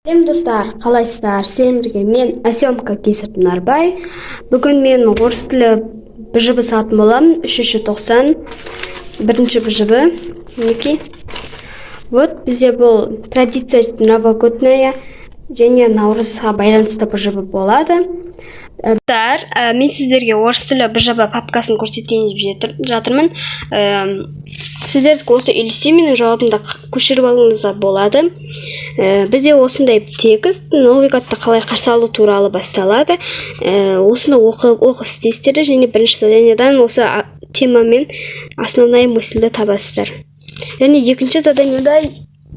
Сәлем достар, қалайсыздар? Сіздерге мен Асемка Кесіп Нарбай. Бүгін мен орыс тілі БЖБ сатып боламын. 390 бірінші БЖБ. Мінекей. Вот бізде бұл традиция новогодная және наурызға байланысты БЖБ болады. Мен сіздерге орыс тілі БЖБ папкасын көрсетейін деп жатырмын. Сіздерге осы үйлесе менің жауабымды көшіріп алуыңызға болады. Бізде осындай текст Новый годты қалай қарсы алу туралы басталады. Осыны оқып істейсіздер және бірінші заданиедан осы темамен основная мысльді табасыздар. Және екінші заданиеда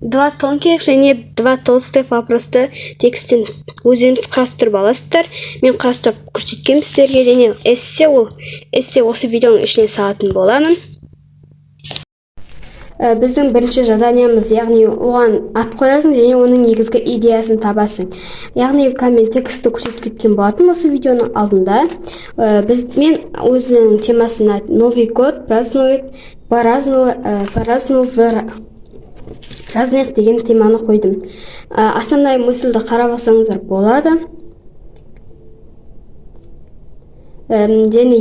2 тонких және 2 толстых вопросты тексттен өздеріңіз қарастырып аласыздар. Мен қарастырып көрсеткенмін сіздерге, және эссе осы видеоның ішіне салатын боламын. Біздің бірінші заданиямыз, яғни оған ат қоясың және оның негізгі идеясын табасың. Яғни мен текстті көрсетіп кеткен болатын осы видеоның алдында. Мен өзінің темасына Новый год празднует по-разному разных деген теманы қойдым. Основная мысльді қарап алсаңыздар болады. Және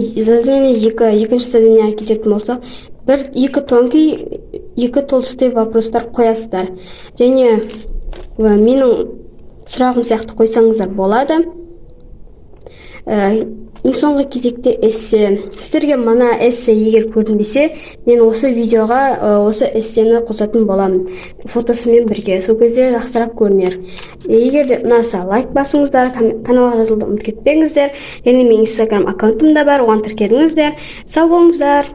екінші заданиеге кететін болсақ, 2 тонкий, 2 толстый вопростар қоясыздар. Және менің сұрағым сияқты қойсаңыздар болады. Ең соңғы кезекте эссе. Сіздерге мына эссе егер көрінбесе, мен осы видеоға осы эссені қосатын боламын. Фотосымен бірге. Сол кезде жақсырақ көрінер. Егер де ұнаса, лайк басыңыздар, каналға жазылуды ұмытып кетпеңіздер. Және менің Instagram аккаунтым да бар, оған тіркеліңіздер. Сау болыңыздар.